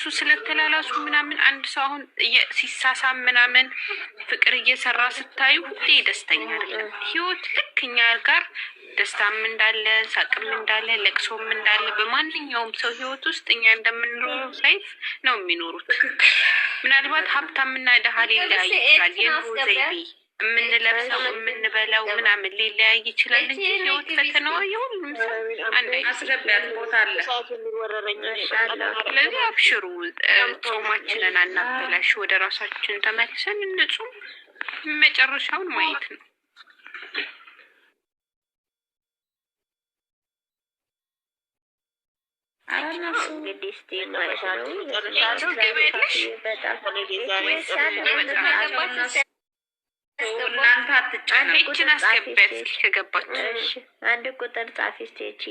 እሱ ስለተላላሱ ምናምን አንድ ሰው አሁን ሲሳሳም ምናምን ፍቅር እየሰራ ስታዩ ሁሌ ደስተኛ አይደለም። ህይወት ልክ እኛ ጋር ደስታም እንዳለ ሳቅም እንዳለ ለቅሶም እንዳለ በማንኛውም ሰው ህይወት ውስጥ እኛ እንደምንኖረው ላይፍ ነው የሚኖሩት። ምናልባት ሀብታምና ደሃ ሊለያይ ይችላል። የኑሮ ዘይቤ የምንለብሰው የምንበላው ምናምን ሊለያይ ይችላል እንጂ ህይወት ፈተናዋ የሁሉም ሰው አንድ አስገቢያት ቦታ አለ። ስለዚህ አብሽሩ፣ ጾማችንን አናበላሽ፣ ወደ ራሳችን ተመልሰን እንጹም፣ መጨረሻውን ማየት ነው። እናንተ አትጫነችን አስገቢያት ከገባች አንድ ቁጥር ጻፊ ስቴቺ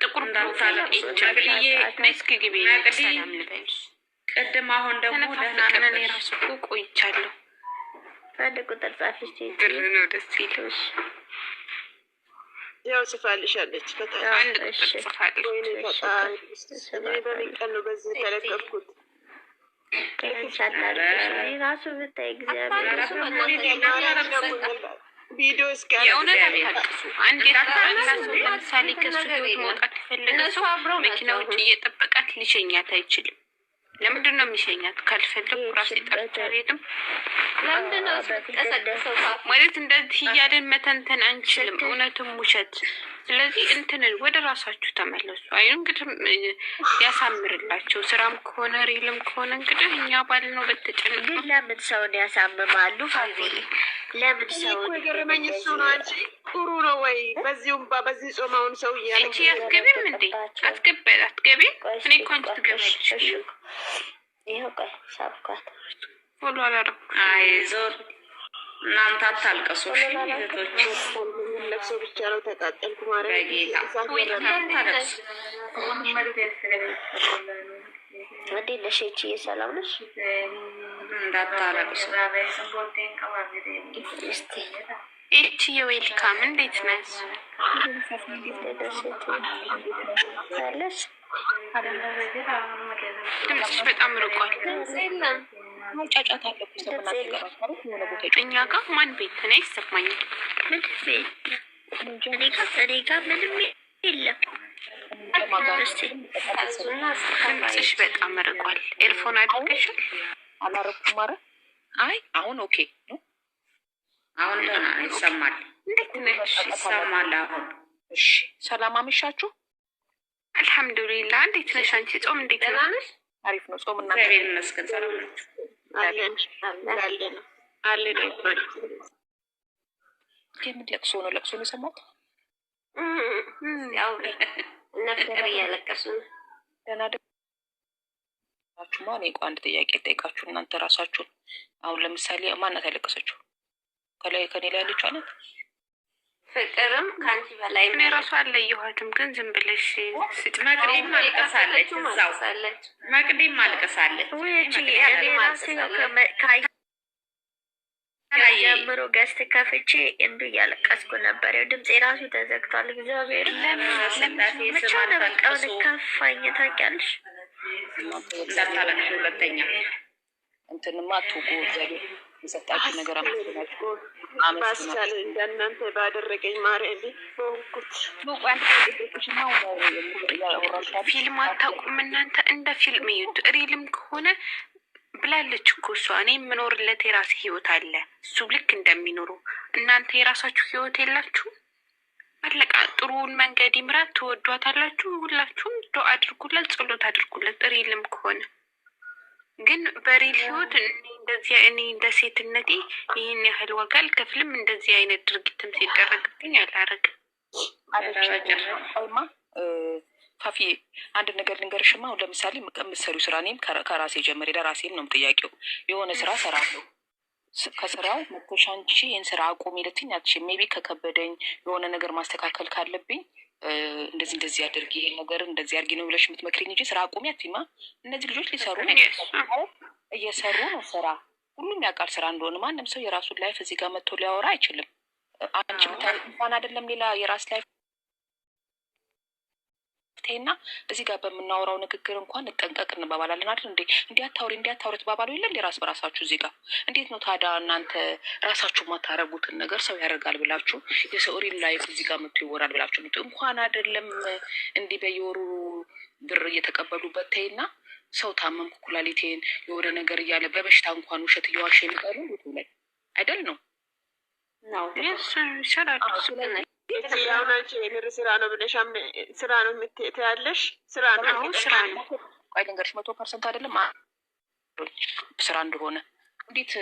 ጥቁር ፕሮፋይል ኢንቻብዬ ነስኪ ግቢ ሰላም ልበልሽ። ቅድም አሁን ደግሞ ደህና ነን የራሱ ቆይቻለሁ። አንድ ቁጥር ጻፊ ስቴቺ ብር ነው ደስ ይልሽ። ያው ጽፋልሻለች አንድ ቁጥር ጽፋለች። እኔ በሚቀን ነው በዚህ ተለቀፍኩት። ራሱ ብታይ እግዚአብሔር ቪዲዮ እስከ የእውነት አታልቅሱ። አንድ የተጣላ ሰው ለምሳሌ ከሱ ህይወት መውጣት የፈለገ ሰው መኪና ውጭ እየጠበቃት ሊሸኛት አይችልም። ለምንድን ነው የሚሸኛት? ካልፈለግ ራሴ ጠርቼ አልሄድም ማለት እንደዚህ እያለን መተንተን አንችልም፣ እውነትም ውሸት። ስለዚህ እንትንን ወደ ራሳችሁ ተመለሱ። አይ እንግዲህ ያሳምርላቸው። ስራም ከሆነ ሪልም ከሆነ እንግዲህ እኛ ባል ነው በተጨነቀ። ግን ለምን ሰውን ያሳምማሉ? ፋፊ ለምን ሰው የገረመኝ እሱ ነው። አንቺ ጥሩ ነው ወይ? በዚሁም በዚህ ጾማውን ሰው እያለ እቺ አትገቢም እንዴ? አትገቢም? እኔ እኮ አንቺ ትገቢያለሽ። ይኸው ቆይ ሳብኳት ሁሉ አላረኩ። አይ ዞር እናንተ አታልቀሱ እህቶች። ለብሶ ብቻ ነው ተቃጠልኩ ማለት በጌታ እንዴት ነሽ? ሰላም ነሽ? እንዳታለቅሱ እስቲ እቺ የዌልካም እንዴት ነሽ? አለሽ ድምፅሽ በጣም ርቋል። ጫጫታ አለ እኛ ጋር ማን ቤት ነው አይሰማኝም። ምን ቤት? እኔ ጋር ምንም የለም። ድምፅሽ በጣም ርቋል። ኤርፎን አድርገሻል? አላረኩም። ኧረ አይ አሁን ኦኬ ነው። አሁን ደህና ይሰማል። እንዴት ነሽ? ይሰማል አሁን። እሺ ሰላም አመሻችሁ። አልሐምዱሊላህ። እንዴት ነሽ አንቺ? ጾም እንዴት ነው? አሪፍ ነው ጾም። እና እግዚአብሔር ይመስገን ሰላም ናችሁ? አለን ይባል። ግን ለቅሶ ነው የሰማሁት። ያው ነፍር እያለቀሱ ነው። ደህና ደህና እኔ አንድ ጥያቄ ጠይቃችሁ እናንተ ራሳችሁን። አሁን ለምሳሌ ማናት ያለቀሰችው? ከኔ ላይ ያለችው አይነት ፍቅርም ከአንቺ በላይ እኔ ራሱ አለየኋትም፣ ግን ዝም ብለሽ መቅዲም አልቀሳለች፣ እዛው መቅዲም አልቀሳለች። ጀምሮ ገዝት ከፍቼ እንዱ እያለቀስኩ ነበር። ድምፄ ራሱ ተዘግቷል። እግዚአብሔር መቼ ነው በቃውን ከፋኝ። ታውቂያለሽ እንዳታለቅሽ። ሁለተኛ እንትንማ አትውቁ። እግዚአብሔር የሰጣችሁ ነገር ባስቻለ እንደናንተ ባደረገኝ ማርያም በሆንኩት ፊልም አታውቁም እናንተ። እንደ ፊልም እዩት። ሪልም ከሆነ ብላለች እኮ እሷ። እኔ የምኖርለት የራሴ ህይወት አለ፣ እሱ ልክ እንደሚኖሩ እናንተ የራሳችሁ ህይወት የላችሁ። አለቃ። ጥሩውን መንገድ ይምራት። ትወዷታላችሁ። ሁላችሁም ዱአ አድርጉለት፣ ጸሎት አድርጉለት። ሪልም ከሆነ ግን በሪል ህይወት እኔ እንደ ሴትነቴ ይህን ያህል ዋጋ አልከፍልም። እንደዚህ አይነት ድርጊትም ሲደረግብኝ አላረግም። ፋፊ አንድ ነገር ልንገርሽማ። አሁን ለምሳሌ የምትሰሪው ስራ እኔም ከራሴ ጀምሬ ለራሴም ነው ጥያቄው። የሆነ ስራ ሰራለሁ። ከስራው መጥተሽ አንቺ ይህን ስራ አቁሚ ልትይኝ አትችይም። ሜቢ ከከበደኝ የሆነ ነገር ማስተካከል ካለብኝ እንደዚህ አድርጊ፣ ይሄን ነገር እንደዚህ አድርጊ ነው ብለሽ የምትመክሪኝ እንጂ ስራ አቁሚ አትይማ። እነዚህ ልጆች ሊሰሩ እየሰሩ ነው ስራ። ሁሉም ያውቃል ስራ እንደሆነ። ማንም ሰው የራሱን ላይፍ እዚህ ጋር መጥቶ ሊያወራ አይችልም። አንቺ እንኳን አይደለም ሌላ የራስ ላይፍ ተይና እዚህ ጋር በምናወራው ንግግር እንኳን እንጠንቀቅ እንባባላለን አይደል እንዴ? እንዲያታውሪ ተባባሉ የለ እንዴ? ራስ በራሳችሁ እዚህ ጋር እንዴት ነው ታዲያ እናንተ ራሳችሁ የማታረጉትን ነገር ሰው ያደርጋል ብላችሁ የሰው ሪል ላይፍ እዚህ ጋር መጥቶ ይወራል ብላችሁ እንኳን አይደለም እንዲህ በየወሩ ብር እየተቀበሉበት ተይና ሰው ታመምኩ ኩላሊቴን የወደ ነገር እያለ በበሽታ እንኳን ውሸት እየዋሸ የሚቀሩ ቤቱ ላይ አይደል ነው ይሰራሉ። አሁን አንቺ የምር ስራ ነው ብለሻም ስራ ነው የምትያለሽ ስራ ነው ስራ ነው። ቆይ ልንገርሽ 100% አይደለም ስራ እንደሆነ እንዴት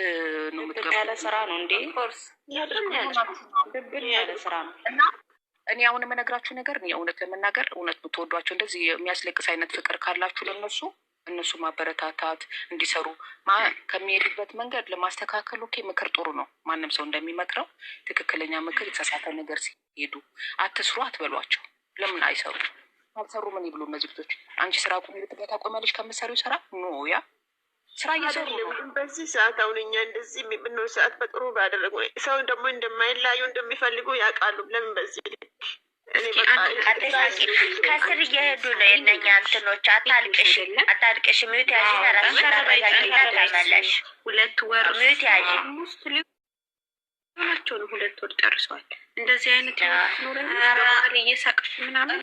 ነው የምትገባው? ያለ ስራ ነው እንዴ? ኮርስ ድብን ያለ ስራ ነው። እና እኔ አሁን የምነግራችሁ ነገር እውነት ለመናገር እውነት የምትወዷቸው እንደዚህ የሚያስለቅስ አይነት ፍቅር ካላችሁ ለነሱ እነሱ ማበረታታት እንዲሰሩ ከሚሄዱበት መንገድ ለማስተካከል ኦኬ ምክር ጥሩ ነው። ማንም ሰው እንደሚመክረው ትክክለኛ ምክር የተሳሳተ ነገር ሲሄዱ አትስሩ አትበሏቸው። ለምን አይሰሩ? አልሰሩ ምን ይብሉ እነዚህ ልጆች? አንቺ ስራ ቁሚ ልትበት አቆሚያለሽ ከምትሰሪው ስራ ኖ ያ ስራ እየሰሩ ነው። በዚህ ሰዓት አሁን እኛ እንደዚህ የምንሆን ሰዓት በጥሩ ባደረጉ ሰው ደግሞ እንደማይለያዩ እንደሚፈልጉ ያውቃሉ። ለምን በዚህ ከስር እየሄዱ ነው የእነኛ እንትኖች። አታልቅሽ ሚዩት ያዥ ራሱ ተረጋጊና ተመለሽ። 2 ወር ሚዩት ያዥ ናቸው ነው 2 ወር ጨርሰዋል። እንደዚህ አይነት እየሳቅሽ ምናምን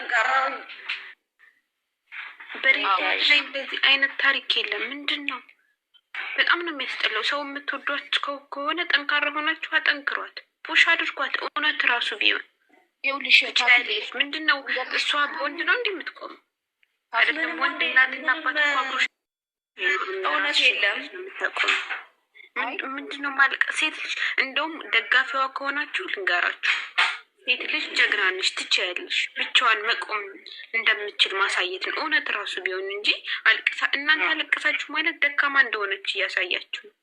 በሬት ላይ እንደዚህ አይነት ታሪክ የለም። ምንድን ነው በጣም ነው የሚያስጠላው። ሰው የምትወዷቸው ከሆነ ጠንካራ ሆናችሁ አጠንክሯት፣ ፑሽ አድርጓት። እውነት ራሱ ቢሆን ይኸውልሽ ምንድን ነው እሷ በወንድ ነው እንዲህ የምትቆመው አይደለም። ወንድ እናትና አባት አብሮሽ እውነት የለም የምታቆመው ምንድን ነው ማለቅ። ሴት ልጅ እንደውም ደጋፊዋ ከሆናችሁ ልንገራችሁ፣ ሴት ልጅ ጀግና ነሽ፣ ትችያለሽ። ብቻዋን መቆም እንደምችል ማሳየት ነው እውነት ራሱ ቢሆን እንጂ እናንተ አለቅሳችሁ ማለት ደካማ እንደሆነች እያሳያችሁ ነው።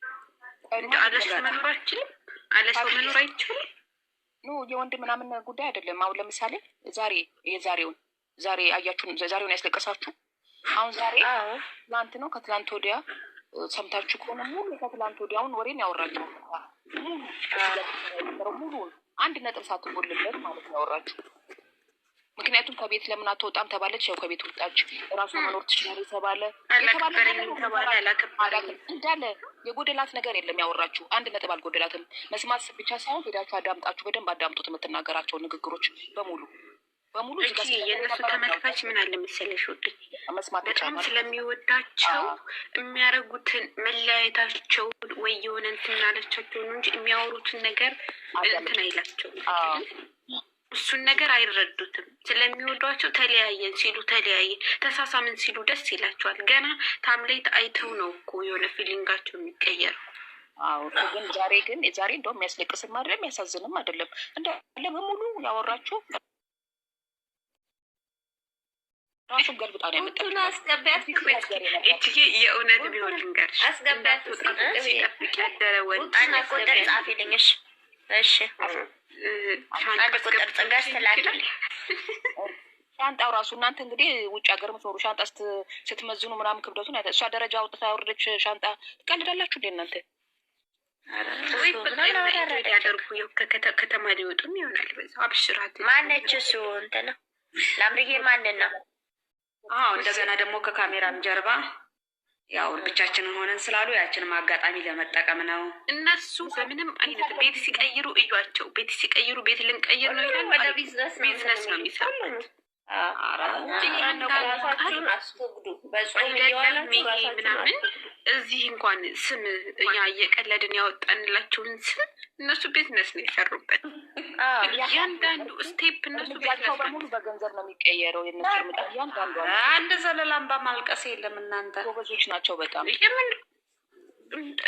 እንደ አለሱ መኖር አችልም፣ አለሰው መኖር አይቻልም። ኖ የወንድ ምናምን ጉዳይ አይደለም። አሁን ለምሳሌ ዛሬ አያችሁን፣ ዛሬውን ያስለቀሳችሁ አሁን ዛሬ ትላንት ነው ከትላንት ወዲያ ሰምታችሁ ከሆነ ሙሉ ከትላንት ወዲያውን ወሬን ያወራችሁ ሙሉ 1 ነጥብ ሳትጎልለት ማለት ነው ያወራችሁ። ምክንያቱም ከቤት ለምን አትወጣም ተባለች፣ ያው ከቤት ወጣች። ራሷ መኖር ትችላለች ተባለ እንዳለ የጎደላት ነገር የለም ያወራችሁ። 1 ነጥብ አልጎደላትም። መስማት ብቻ ሳይሆን ሄዳችሁ አዳምጣችሁ በደንብ አዳምጡት። የምትናገራቸው ንግግሮች በሙሉ የእነሱ ተመልካች ምን አለ መሰለሽ ውድ በጣም ስለሚወዳቸው የሚያደርጉትን መለያየታቸው ወይ የሆነ እንትን አለቻቸው ነው እንጂ የሚያወሩትን ነገር እንትን አይላቸው። እሱን ነገር አይረዱትም። ስለሚወዷቸው ተለያየን ሲሉ ተለያየን፣ ተሳሳምን ሲሉ ደስ ይላቸዋል። ገና ታምሌት አይተው ነው እኮ የሆነ ፊሊንጋቸው የሚቀየረው። አዎ ግን ዛሬ እንደውም የሚያስለቅስም አይደለም የሚያሳዝንም አይደለም። እንዳለ በሙሉ ያወራችሁ ራሱን ገልብጣ ነው ያመጣችው። አስገቢያት እቺ የእውነት ቢሆን ልንገርሽ አስገቢያት ያደረ ወንድ ቁጥር ጻፊልኝሽ። እሺ አንድ ቁጥር ጽጋሽ ትላክል ሻንጣው ራሱ እናንተ እንግዲህ ውጭ ሀገር የምትኖሩ ሻንጣ ስትመዝኑ ምናምን ክብደቱን እሷ ደረጃ አውጥታ ያወረደች ሻንጣ ትቀልዳላችሁ እንዴ እናንተ? ያደርጉ ከተማ ሊወጡም ይሆናል። በዛ አብሽራት ማነች እሱ እንትን ነው ላምርዬ ማንን ነው? እንደገና ደግሞ ከካሜራም ጀርባ ያው ብቻችንን ሆነን ስላሉ ያችንም አጋጣሚ ለመጠቀም ነው። እነሱ በምንም አይነት ቤት ሲቀይሩ እዩዋቸው። ቤት ሲቀይሩ ቤት ልንቀይር ነው ይላል። ወደ ቢዝነስ ነው የሚሰሩት። ራሳችሁን አስወግዱ። ምናምን እዚህ እንኳን ስም እኛ እየቀለድን ያወጣንላቸውን ስም እነሱ ቢዝነስ ነው የሰሩበት። እያንዳንዱ ስቴፕ እነሱ ቤታቸው በሙሉ በገንዘብ ነው የሚቀየረው። የነሱ ምጣ እያንዳንዱ አንድ ዘለላምባ ማልቀስ የለም። እናንተ ጎበዞች ናቸው በጣም።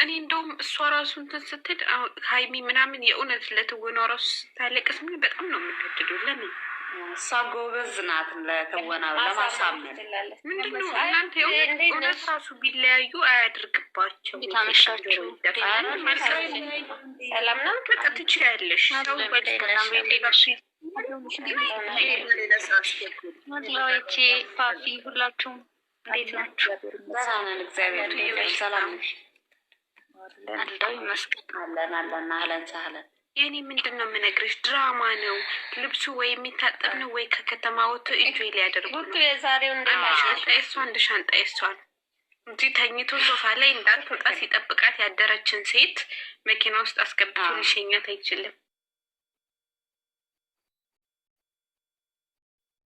እኔ እንደውም እሷ ራሱ እንትን ስትል ሀይሚ ምናምን የእውነት ለትወናው ራሱ ስታለቅስ በጣም ነው የምትወድደው። ለምን እሷ ጎበዝ ናት ለትወና ለማሳመን። ምንድነው እናንተ እውነት ራሱ ቢለያዩ አያድርግባቸው። ታመሻችሁ ሰላም ነው በቃ ትችያለሽ። ወይቼ ፋፊ ሁላችሁም እንዴት ናችሁ? ሰላም እግዚአብሔር ሰላም ነሽ? እንደው ይመስገን አለን አለን አለን ሳለን የኔ ምንድን ነው የምነግርሽ? ድራማ ነው። ልብሱ ወይ የሚታጠብ ነው ወይ ከከተማ ወጥቶ እጆ ሊያደርጉ ነው። የዛሬው ሻንጣ የሷ እንደ ሻንጣ የሷን እንጂ ተኝቶ ሶፋ ላይ እንዳትወጣ ሲጠብቃት ያደረችን ሴት መኪና ውስጥ አስገብቶ ሊሸኛት አይችልም።